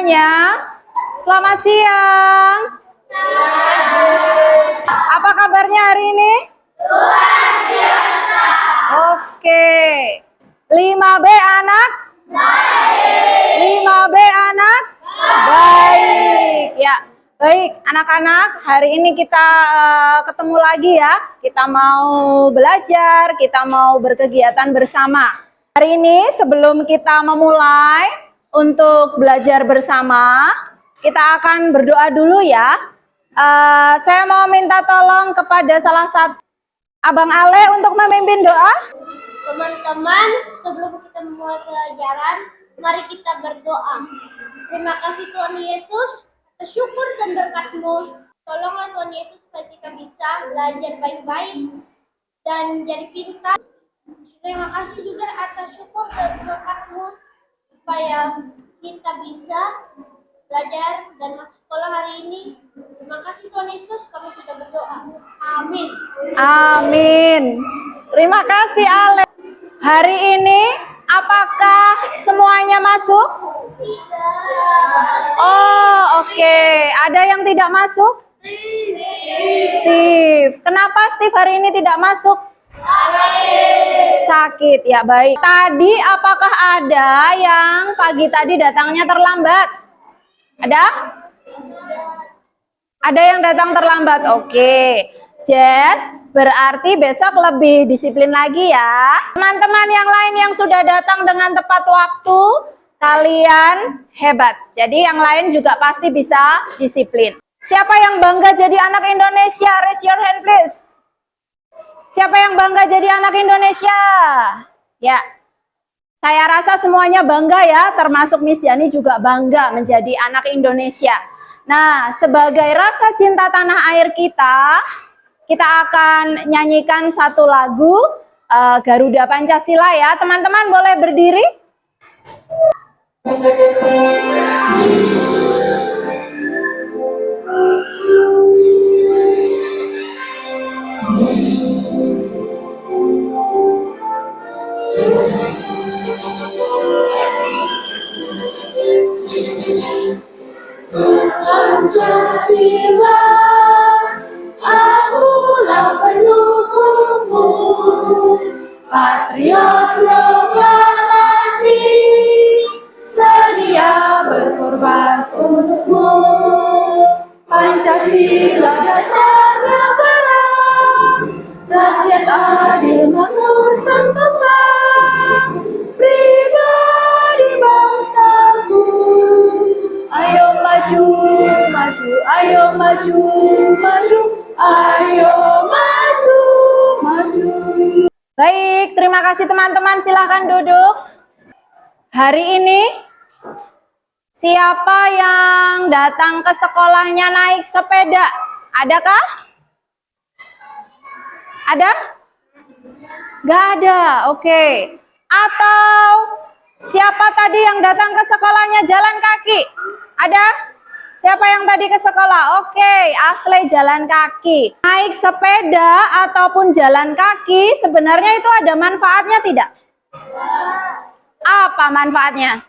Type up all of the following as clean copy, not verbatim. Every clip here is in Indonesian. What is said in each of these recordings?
semuanya. Selamat siang. Apa kabarnya hari ini? Luar biasa. Oke. 5B anak? Baik. 5B anak? Baik. Ya, baik anak-anak. Hari ini kita ketemu lagi ya. Kita mau belajar, kita mau berkegiatan bersama. Hari ini sebelum kita memulai untuk belajar bersama, kita akan berdoa dulu ya. Saya mau minta tolong kepada salah satu Abang Ale untuk memimpin doa. Teman-teman, sebelum kita memulai pelajaran, mari kita berdoa. Terima kasih Tuhan Yesus, bersyukur dan berkat-Mu. Tolonglah Tuhan Yesus supaya kita bisa belajar baik-baik dan jadi pintar. Terima kasih juga atas syukur dan berkat-Mu supaya kita bisa belajar dan masuk sekolah hari ini. Terima kasih Tuhan Yesus, kami sudah berdoa. Amin. Amin. Terima kasih Ale. Hari ini apakah semuanya masuk? Tidak. Oh, oke. Ada yang tidak masuk? Steve. Kenapa Steve hari ini tidak masuk? Sakit, ya baik. Tadi apakah ada yang pagi tadi datangnya terlambat? Ada? Ada yang datang terlambat? Oke. Jess, berarti besok lebih disiplin lagi ya. Teman-teman yang lain yang sudah datang dengan tepat waktu, kalian hebat. Jadi yang lain juga pasti bisa disiplin. Siapa yang bangga jadi anak Indonesia? Raise your hand please. Siapa yang bangga jadi anak Indonesia? Ya, saya rasa semuanya bangga ya, termasuk Miss Yani juga bangga menjadi anak Indonesia. Nah, sebagai rasa cinta tanah air kita akan nyanyikan satu lagu Garuda Pancasila ya. Teman-teman boleh berdiri? Pancasila, akulah pendukungmu, patriot proklamasi, sedia berkorban untukmu. Pancasila dasar negara, rakyat adil makmur sentosa, pribadi bangsaku. Ayo maju, maju, ayo maju, maju, ayo maju, maju. Baik, terima kasih teman-teman, silahkan duduk. Hari ini, siapa yang datang ke sekolahnya naik sepeda? Adakah? Ada? Gak ada, oke. Atau siapa tadi yang datang ke sekolahnya jalan kaki? Ada? Siapa yang tadi ke sekolah? Oke, Asle jalan kaki. Naik sepeda ataupun jalan kaki sebenarnya itu ada manfaatnya tidak? Apa manfaatnya?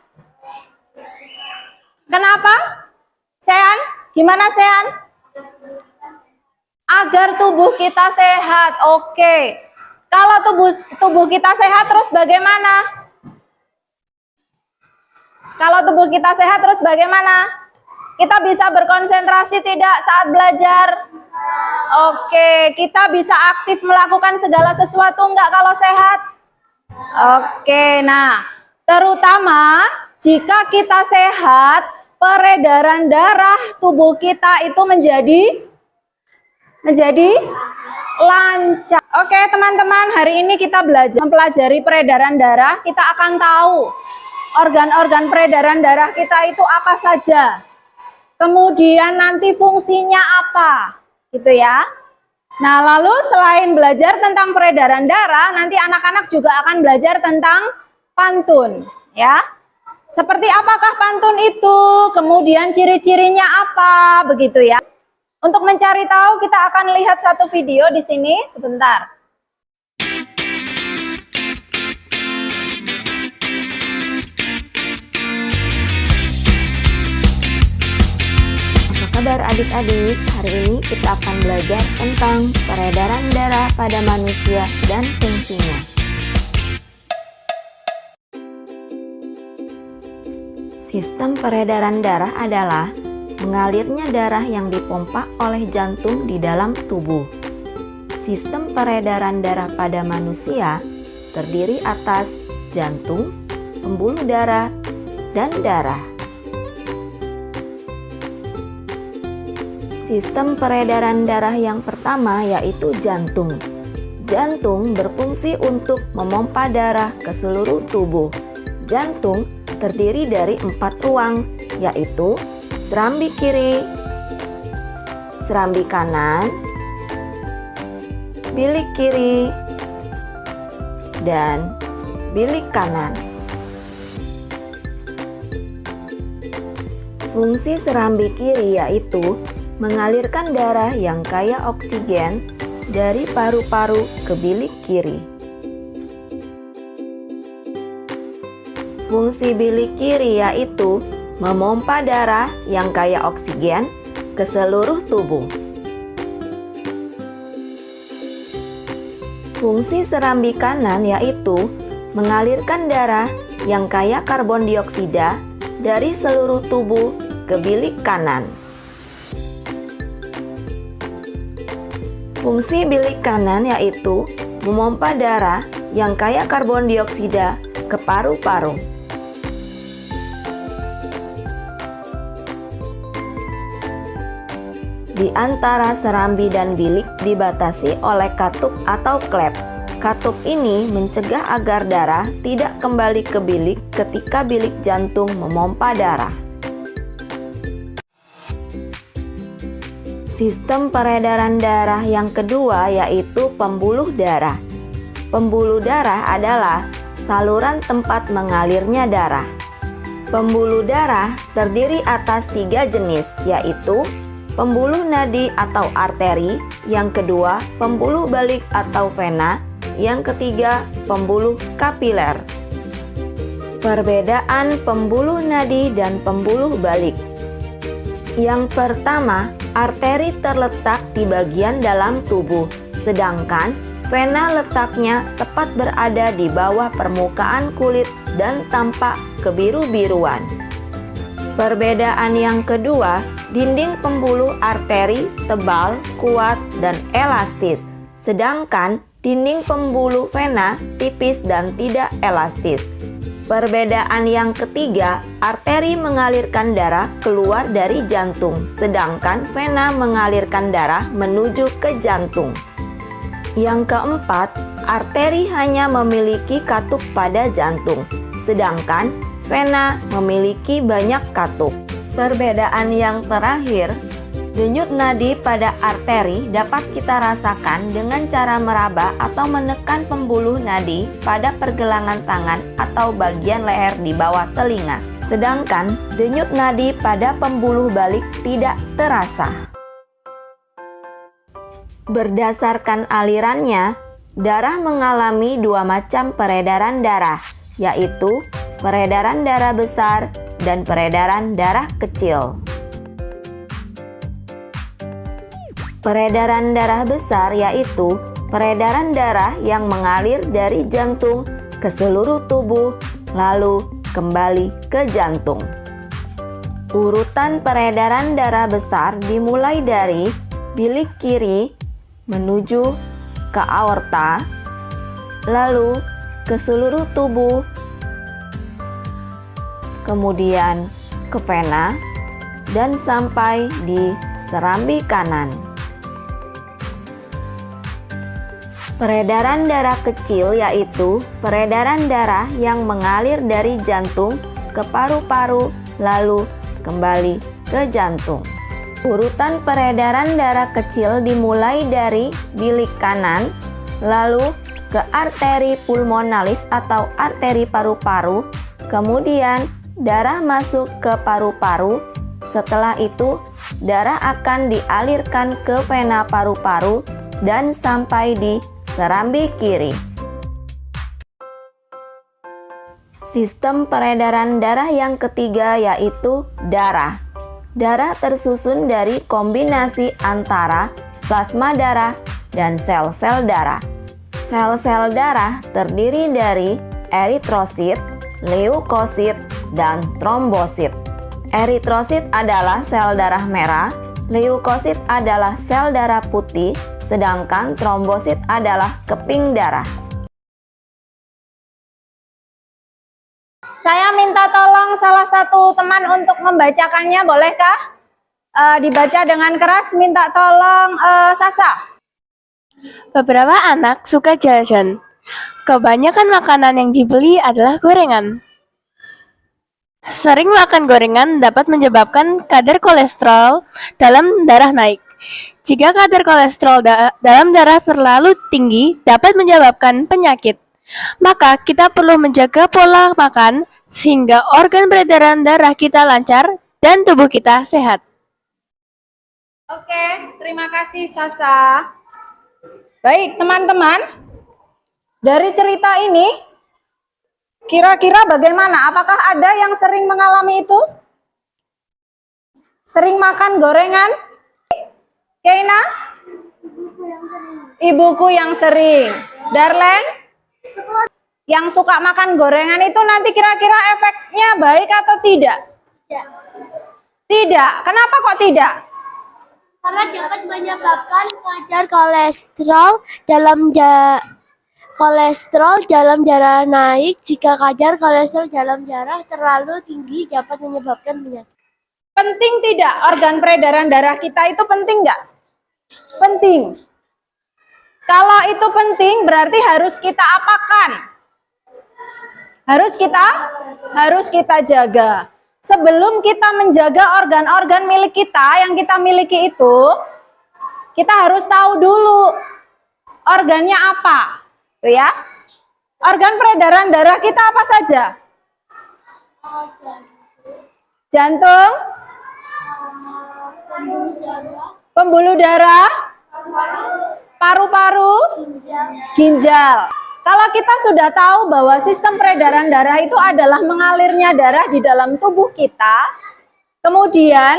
Kenapa? Sean? Gimana Sean? Agar tubuh kita sehat. Oke. Kalau tubuh kita sehat terus bagaimana? Kalau tubuh kita sehat terus bagaimana? Kita bisa berkonsentrasi tidak saat belajar? Oke, kita bisa aktif melakukan segala sesuatu enggak kalau sehat? Oke, nah terutama jika kita sehat, peredaran darah tubuh kita itu menjadi lancar. Oke teman-teman, hari ini kita belajar mempelajari peredaran darah. Kita akan tahu organ-organ peredaran darah kita itu apa saja. Kemudian nanti fungsinya apa, gitu ya. Nah, lalu selain belajar tentang peredaran darah, nanti anak-anak juga akan belajar tentang pantun, ya. Seperti apakah pantun itu, kemudian ciri-cirinya apa, begitu ya. Untuk mencari tahu, kita akan lihat satu video di sini sebentar. kabar adik-adik? Hari ini kita akan belajar tentang peredaran darah pada manusia dan fungsinya. Sistem peredaran darah adalah mengalirnya darah yang dipompa oleh jantung di dalam tubuh. Sistem peredaran darah pada manusia terdiri atas jantung, pembuluh darah, dan darah. Sistem peredaran darah yang pertama yaitu jantung. Jantung berfungsi untuk memompa darah ke seluruh tubuh. Jantung terdiri dari 4 ruang, yaitu serambi kiri, serambi kanan, bilik kiri, dan bilik kanan. Fungsi serambi kiri yaitu mengalirkan darah yang kaya oksigen dari paru-paru ke bilik kiri. Fungsi bilik kiri yaitu memompa darah yang kaya oksigen ke seluruh tubuh. Fungsi serambi kanan yaitu mengalirkan darah yang kaya karbon dioksida dari seluruh tubuh ke bilik kanan. Fungsi bilik kanan yaitu memompa darah yang kaya karbon dioksida ke paru-paru. Di antara serambi dan bilik dibatasi oleh katup atau klep. Katup ini mencegah agar darah tidak kembali ke bilik ketika bilik jantung memompa darah. Sistem peredaran darah yang kedua yaitu pembuluh darah. Pembuluh darah adalah saluran tempat mengalirnya darah. Pembuluh darah terdiri atas 3 jenis, yaitu pembuluh nadi atau arteri, yang kedua pembuluh balik atau vena, yang ketiga pembuluh kapiler. Perbedaan pembuluh nadi dan pembuluh balik. Yang pertama, arteri terletak di bagian dalam tubuh, sedangkan vena letaknya tepat berada di bawah permukaan kulit dan tampak kebiru-biruan. Perbedaan yang kedua, dinding pembuluh arteri tebal, kuat, dan elastis, sedangkan dinding pembuluh vena tipis dan tidak elastis. Perbedaan yang ketiga, arteri mengalirkan darah keluar dari jantung, sedangkan vena mengalirkan darah menuju ke jantung. Yang keempat, arteri hanya memiliki katup pada jantung, sedangkan vena memiliki banyak katup. Perbedaan yang terakhir, denyut nadi pada arteri dapat kita rasakan dengan cara meraba atau menekan pembuluh nadi pada pergelangan tangan atau bagian leher di bawah telinga. Sedangkan denyut nadi pada pembuluh balik tidak terasa. Berdasarkan alirannya, darah mengalami 2 macam peredaran darah, yaitu peredaran darah besar dan peredaran darah kecil. Peredaran darah besar yaitu peredaran darah yang mengalir dari jantung ke seluruh tubuh, lalu kembali ke jantung. Urutan peredaran darah besar dimulai dari bilik kiri menuju ke aorta, lalu ke seluruh tubuh, kemudian ke vena, dan sampai di serambi kanan. Peredaran darah kecil yaitu peredaran darah yang mengalir dari jantung ke paru-paru lalu kembali ke jantung. Urutan peredaran darah kecil dimulai dari bilik kanan lalu ke arteri pulmonalis atau arteri paru-paru, kemudian darah masuk ke paru-paru. Setelah itu darah akan dialirkan ke vena paru-paru dan sampai di serambi kiri. Sistem peredaran darah yang ketiga yaitu darah. Darah tersusun dari kombinasi antara plasma darah dan sel-sel darah. Sel-sel darah terdiri dari eritrosit, leukosit, dan trombosit. Eritrosit adalah sel darah merah, leukosit adalah sel darah putih, sedangkan trombosit adalah keping darah. Saya minta tolong salah satu teman untuk membacakannya, bolehkah? Dibaca dengan keras, minta tolong Sasa. Beberapa anak suka jajan. Kebanyakan makanan yang dibeli adalah gorengan. Sering makan gorengan dapat menyebabkan kadar kolesterol dalam darah naik. Jika kadar kolesterol dalam darah terlalu tinggi, dapat menyebabkan penyakit. Maka kita perlu menjaga pola makan sehingga organ peredaran darah kita lancar dan tubuh kita sehat. Oke, terima kasih Sasa. Baik, teman-teman. Dari cerita ini, kira-kira bagaimana? Apakah ada yang sering mengalami itu? Sering makan gorengan? Keina? Ibuku yang sering. Darlen? Yang suka makan gorengan itu nanti kira-kira efeknya baik atau tidak? Tidak. Kenapa kok tidak? Karena dapat menyebabkan kadar kolesterol dalam darah naik. Jika kadar kolesterol dalam darah terlalu tinggi dapat menyebabkan penyakit. Penting tidak organ peredaran darah kita itu penting nggak? Penting. Kalau itu penting berarti harus kita apakan? Harus kita jaga. Sebelum kita menjaga organ-organ milik kita yang kita miliki itu, kita harus tahu dulu organnya apa, tuh ya. Organ peredaran darah kita apa saja? Jantung, pembuluh darah, paru-paru, ginjal. Kalau kita sudah tahu bahwa sistem peredaran darah itu adalah mengalirnya darah di dalam tubuh kita, kemudian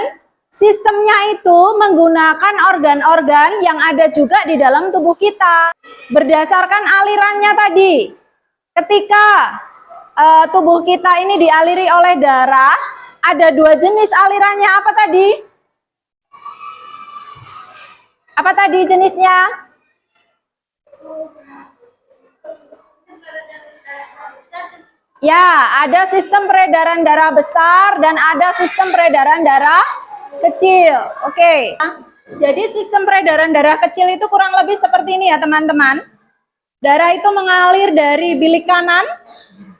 sistemnya itu menggunakan organ-organ yang ada juga di dalam tubuh kita. Berdasarkan alirannya tadi, ketika tubuh kita ini dialiri oleh darah, ada dua jenis alirannya. Apa tadi? Apa tadi jenisnya? Ya, ada sistem peredaran darah besar dan ada sistem peredaran darah kecil. Oke. Jadi sistem peredaran darah kecil itu kurang lebih seperti ini ya teman-teman. Darah itu mengalir dari bilik kanan,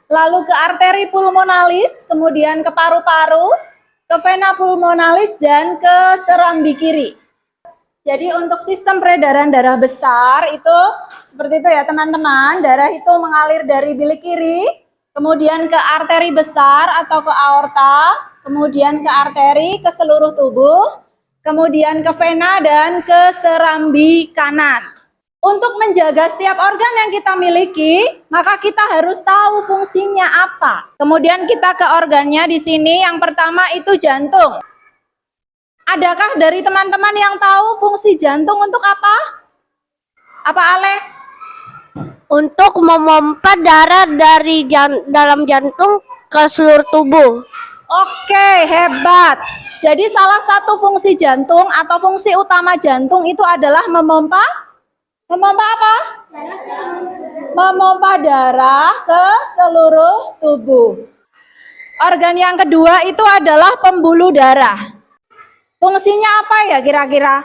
lalu ke arteri pulmonalis, kemudian ke paru-paru, ke vena pulmonalis, dan ke serambi kiri. Jadi untuk sistem peredaran darah besar itu seperti itu ya teman-teman. Darah itu mengalir dari bilik kiri, kemudian ke arteri besar atau ke aorta, kemudian ke arteri, ke seluruh tubuh, kemudian ke vena dan ke serambi kanan. Untuk menjaga setiap organ yang kita miliki, maka kita harus tahu fungsinya apa. Kemudian kita ke organnya di sini. Yang pertama itu jantung. Adakah dari teman-teman yang tahu fungsi jantung untuk apa? Apa Ale? Untuk memompa darah dari dalam jantung ke seluruh tubuh. Oke, hebat. Jadi salah satu fungsi jantung atau fungsi utama jantung itu adalah memompa apa? Memompa darah ke seluruh tubuh. Organ yang kedua itu adalah pembuluh darah. Fungsinya apa ya kira-kira?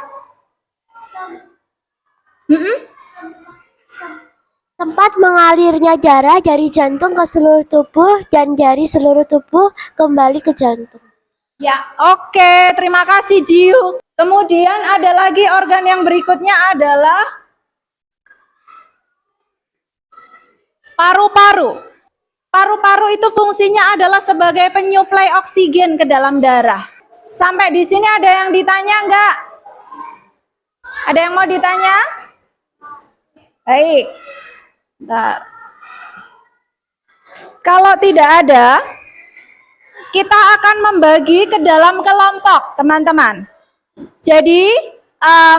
Tempat mengalirnya darah dari jantung ke seluruh tubuh dan dari seluruh tubuh kembali ke jantung. Ya, oke. Terima kasih Jiu. Kemudian ada lagi organ yang berikutnya adalah paru-paru. Paru-paru itu fungsinya adalah sebagai penyuplai oksigen ke dalam darah. Sampai di sini ada yang ditanya enggak? Ada yang mau ditanya? Baik. Bentar. Kalau tidak ada, kita akan membagi ke dalam kelompok, teman-teman. Jadi,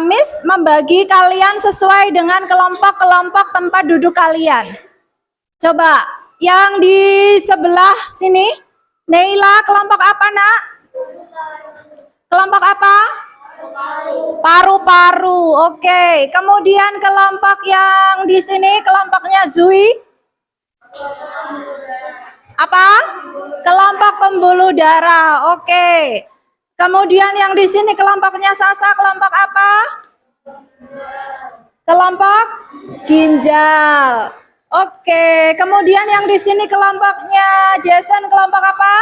Miss membagi kalian sesuai dengan kelompok-kelompok tempat duduk kalian. Coba, yang di sebelah sini, Neila, kelompok apa, Nak? Kelompok apa? Paru-paru. Oke. Kemudian kelompok yang di sini, kelompoknya Zui. Apa? Kelompok pembuluh darah. Oke. Kemudian yang di sini kelompoknya Sasa, kelompok apa? Kelompok ginjal. Oke. Kemudian yang di sini kelompoknya Jason, kelompok apa?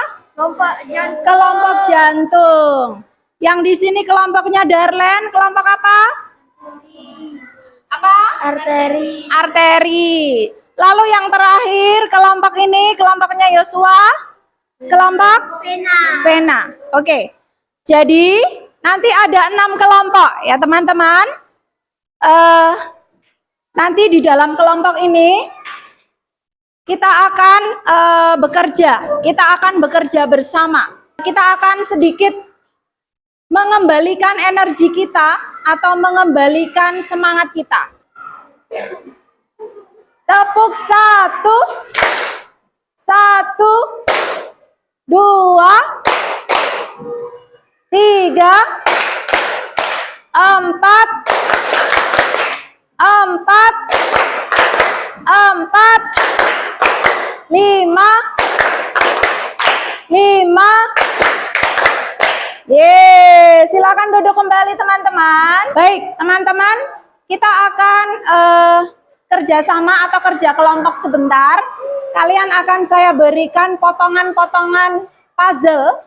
Kelompok jantung. Yang di sini kelompoknya Darlen, kelompok apa? Apa? Arteri. Arteri. Lalu yang terakhir kelompok ini, kelompoknya Yosua, kelompok Vena. Oke. Jadi nanti ada 6 kelompok ya teman-teman. Nanti di dalam kelompok ini kita akan bekerja bersama. Kita akan sedikit mengembalikan energi kita atau mengembalikan semangat kita. Tepuk 1, 2, 3, 4, 5, 6, 7, 5. Silakan duduk kembali teman-teman. Baik, teman-teman, kita akan kerjasama atau kerja kelompok sebentar. Kalian akan saya berikan potongan-potongan puzzle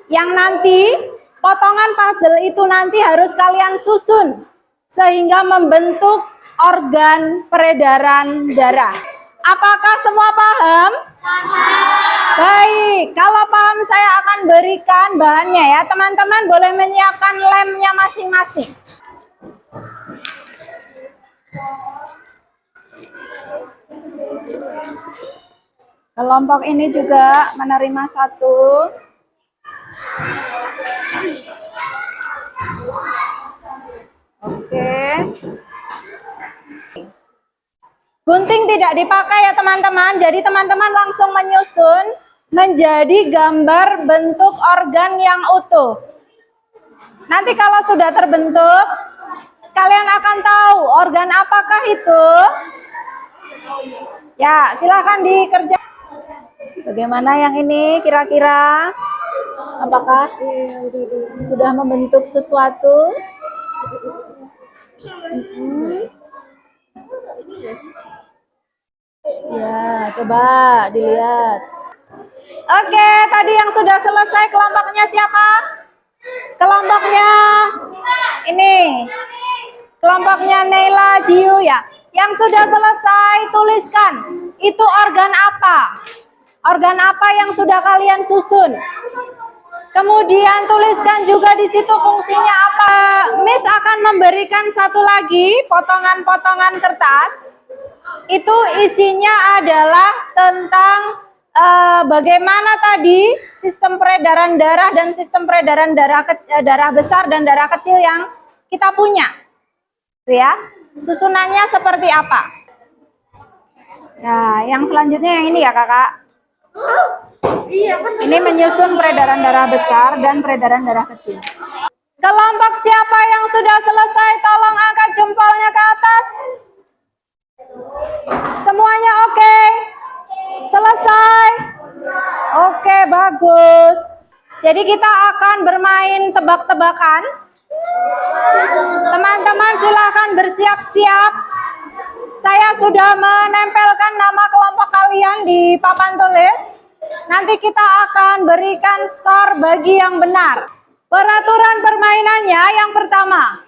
yang nanti potongan puzzle itu nanti harus kalian susun sehingga membentuk organ peredaran darah. Apakah semua paham? Baik, kalau paham saya akan berikan bahannya ya. Teman-teman boleh menyiapkan lemnya masing-masing. Kelompok ini juga menerima 1. Oke. Gunting tidak dipakai ya teman-teman. Jadi teman-teman langsung menyusun menjadi gambar bentuk organ yang utuh. Nanti kalau sudah terbentuk, kalian akan tahu organ apakah itu. Ya, silahkan dikerjakan. Bagaimana yang ini kira-kira? Apakah sudah membentuk sesuatu? Ya, coba dilihat. Oke, tadi yang sudah selesai kelompoknya siapa? Kelompoknya ini. Kelompoknya Neila Jiu ya. Yang sudah selesai tuliskan. Itu organ apa? Organ apa yang sudah kalian susun? Kemudian tuliskan juga di situ fungsinya apa. Miss akan memberikan satu lagi potongan-potongan kertas. Itu isinya adalah tentang bagaimana tadi sistem peredaran darah dan sistem peredaran darah besar dan darah kecil yang kita punya. Ya, susunannya seperti apa? Nah, yang selanjutnya yang ini ya kakak. Ini menyusun peredaran darah besar dan peredaran darah kecil. Kelompok siapa yang sudah selesai? Tolong angkat jempolnya ke atas. Semuanya oke? Selesai? Oke, bagus. Jadi kita akan bermain tebak-tebakan. Teman-teman silahkan bersiap-siap. Saya sudah menempelkan nama kelompok kalian di papan tulis. Nanti kita akan berikan skor bagi yang benar. Peraturan permainannya yang pertama.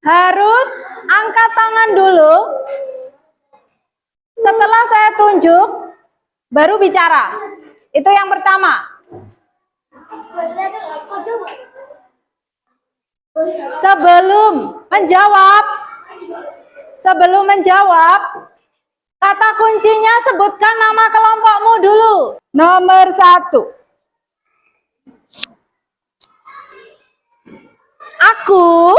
Harus angkat tangan dulu. Setelah saya tunjuk, baru bicara. Itu yang pertama. Sebelum menjawab, Kata kuncinya sebutkan nama kelompokmu dulu. Nomor 1. Aku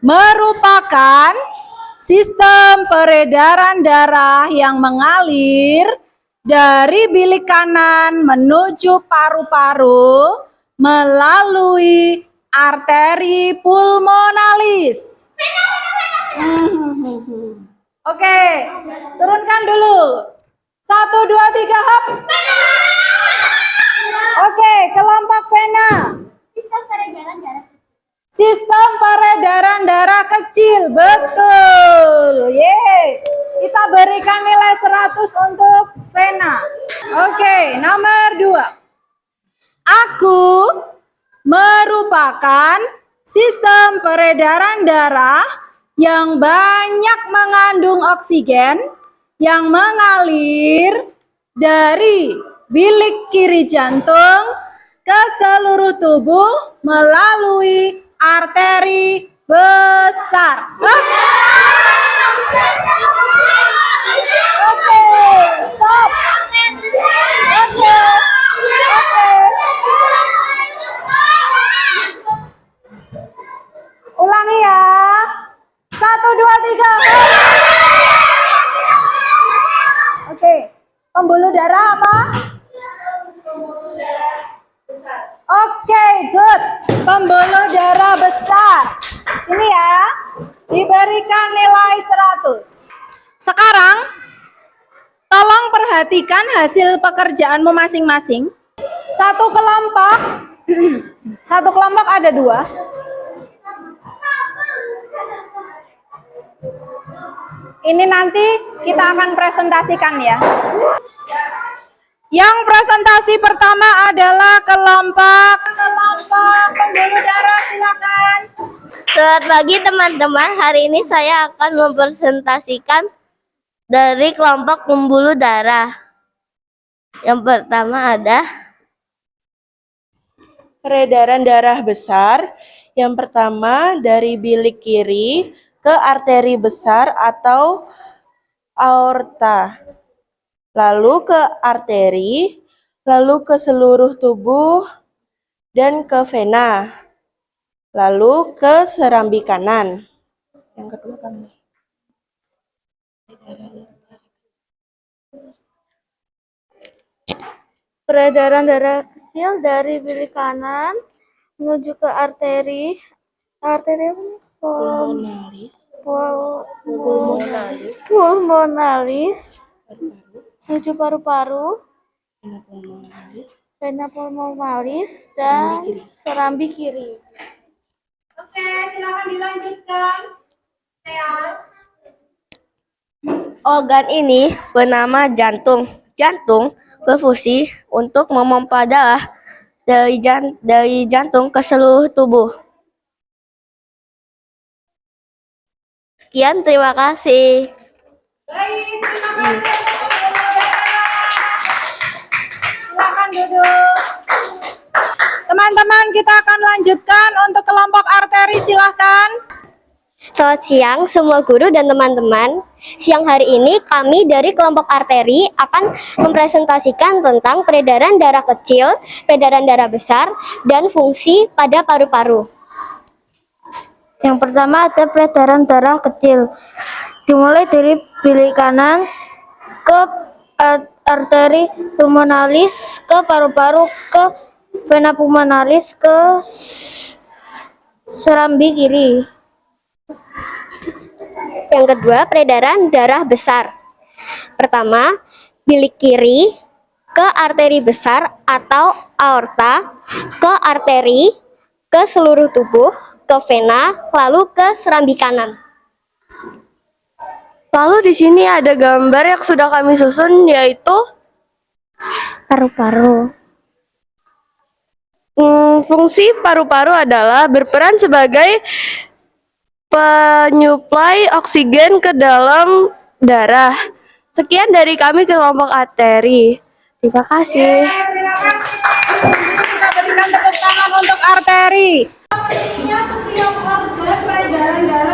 merupakan sistem peredaran darah yang mengalir dari bilik kanan menuju paru-paru melalui arteri pulmonalis. Oke, turunkan dulu. 1, 2, 3, hop. Oke, kelompok vena. Sistem peredaran darah. Sistem peredaran darah kecil, betul. Yeay. Kita berikan nilai 100 untuk vena. Oke, nomor 2. Aku merupakan sistem peredaran darah yang banyak mengandung oksigen yang mengalir dari bilik kiri jantung ke seluruh tubuh melalui arteri besar. Oke, stop. Oke. Ulangi ya. 1, 2, 3. Oke, pembuluh darah apa? Oke, good. Pembuluh darah besar. Sini ya. Diberikan nilai 100. Sekarang, tolong perhatikan hasil pekerjaanmu masing-masing. Satu kelompok ada 2. Ini nanti kita akan presentasikan ya. Yang presentasi pertama adalah kelompok pembuluh darah, silakan. Selamat pagi teman-teman, hari ini saya akan mempresentasikan dari kelompok pembuluh darah. Yang pertama ada peredaran darah besar. Yang pertama dari bilik kiri ke arteri besar atau aorta, lalu ke arteri, lalu ke seluruh tubuh, dan ke vena, lalu ke serambi kanan. Yang kedua kami. Peredaran darah kecil dari bilik kanan menuju ke arteri pulmonalis menuju paru-paru, vena pulmonalis dan serambi kiri. Oke, silakan dilanjutkan. organ ini bernama jantung. Jantung berfungsi untuk memompa darah dari jantung ke seluruh tubuh. Sekian, terima kasih. Baik, terima kasih. Silakan duduk. Teman-teman, kita akan lanjutkan untuk kelompok arteri, silahkan. Selamat siang semua guru dan teman-teman. Siang hari ini kami dari kelompok arteri akan mempresentasikan tentang peredaran darah kecil, peredaran darah besar, dan fungsi pada paru-paru. Yang pertama ada peredaran darah kecil, dimulai dari bilik kanan ke arteri pulmonalis, ke paru-paru, ke vena pulmonalis, ke serambi kiri. Yang kedua, peredaran darah besar. Pertama, bilik kiri ke arteri besar atau aorta, ke arteri, ke seluruh tubuh, ke vena, lalu ke serambi kanan. Lalu di sini ada gambar yang sudah kami susun, yaitu Paru-paru. Fungsi paru-paru adalah berperan sebagai penyuplai oksigen ke dalam darah. Sekian dari kami kelompok arteri. Terima kasih. Terima kasih. Kita berikan tepuk tangan untuk arteri. Pentingnya setiap organ peredaran darah